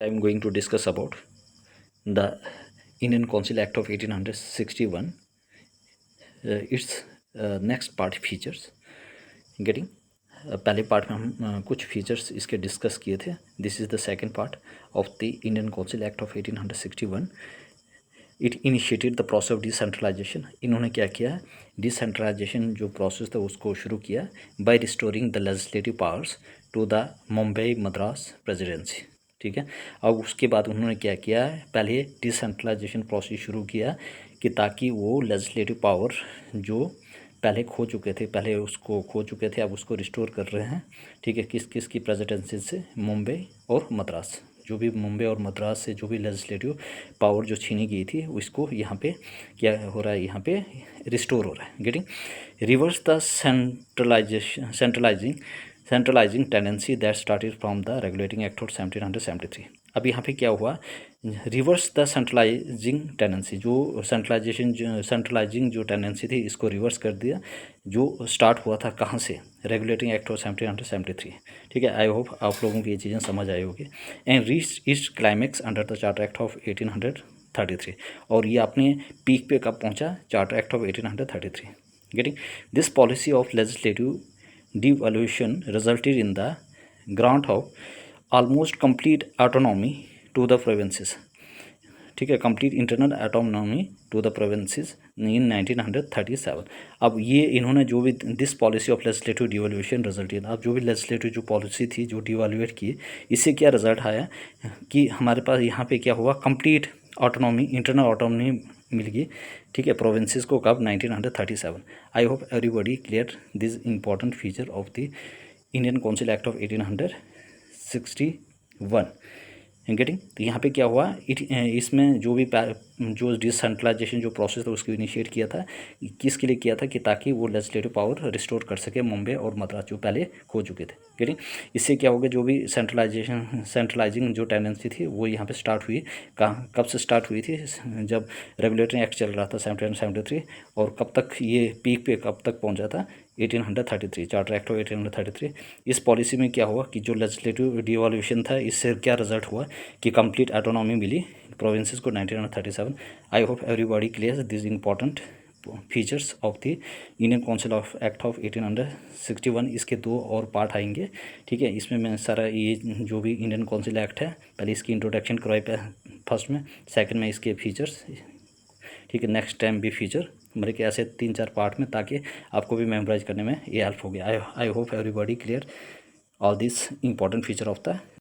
I'm going to discuss about the Indian Council Act of 1861. Its next part features getting पहले part में हम कुछ features इसके discuss किए थे. This is the second part of the Indian Council Act of 1861. It initiated the process of decentralisation. इन्होंने क्या किया, डिसेंट्रलाइजेशन जो प्रोसेस था उसको शुरू किया by restoring the legislative powers to the Mumbai Madras presidency. ठीक है. अब उसके बाद उन्होंने क्या किया, पहले डिसेंट्रलाइजेशन प्रोसेस शुरू किया कि ताकि वो लेजिस्लेटिव पावर जो पहले खो चुके थे, पहले उसको खो चुके थे, अब उसको रिस्टोर कर रहे हैं. ठीक है. किस किस की प्रेसिडेंसी से, मुंबई और मद्रास. जो भी मुंबई और मद्रास से जो भी लेजिस्लेटिव पावर जो छीनी गई थी उसको यहाँ पे क्या हो रहा है, यहाँ पे रिस्टोर हो रहा है. Getting reverse the centralising tendency that started from the regulating act of 1773. अब यहाँ पे क्या हुआ, रिवर्स द सेंट्रलाइजिंग टेंडेंसी, जो सेंट्रलाइजिंग जो टेंडेंसी थी इसको रिवर्स कर दिया, जो स्टार्ट हुआ था कहाँ से, रेगुलेटिंग एक्ट ऑफ 1773. ठीक है. आई होप आप लोगों को ये चीज़ें समझ आई होगी. And reach its climax under the charter act of 1833. और ये अपने पीक पे कब पहुंचा, charter act of 1833. Getting this policy of legislative devaluation resulted in the grant of almost complete autonomy to the provinces. ठीक है. Complete internal autonomy to the provinces in 1937. अब ये इन्होंने जो भी this policy of legislative devaluation result in, अब जो भी लेजिस्लेटिव जो पॉलिसी थी जो डिवैल्यूएट की, इससे क्या रिजल्ट आया कि हमारे पास यहाँ पे क्या हुआ, कंप्लीट ऑटोनॉमी, इंटरनल ऑटोनॉमी मिल गई. ठीक है. प्रोविंसेस को कब, 1937. I hope everybody clear this important feature of the Indian Council Act of 1861. Getting. तो यहाँ पे क्या हुआ, इसमें जो भी जो डिसेंट्रलाइजेशन जो प्रोसेस था उसको इनिशिएट किया था, किसके लिए किया था कि ताकि वो लेजिस्लेटिव पावर रिस्टोर कर सके मुंबई और मद्रास जो पहले खो चुके थे. गेटिंग. इससे क्या होगा, जो भी सेंट्रलाइजिंग जो टेंडेंसी थी वो यहाँ पे स्टार्ट हुई. कहाँ, कब से स्टार्ट हुई थी, जब रेगुलेटरी एक्ट चल रहा था 1773. और कब तक ये पीक पे कब तक पहुँचा था, 1833, चार्टर एक्ट ऑफ 1833. इस पॉलिसी में क्या हुआ कि जो लेजिस्लेटिव डिवॉल्यूशन था, इससे क्या रिजल्ट हुआ कि कंप्लीट ऑटोनॉमी मिली प्रोविंसेस को 1937. I hope everybody clear this important features of the Indian council of act of 1861. इसके 2 और पार्ट आएंगे. ठीक है. इसमें मैं सारा ये जो भी इंडियन काउंसिल एक्ट है, पहले इसकी इंट्रोडक्शन करवाई फर्स्ट में, सेकंड में इसके फीचर्स. ठीक है. नेक्स्ट टाइम भी फीचर, मेरे के ऐसे 3-4 पार्ट में, ताकि आपको भी मेमोराइज करने में ये हेल्प हो गया. I hope everybody clear all this important feature of the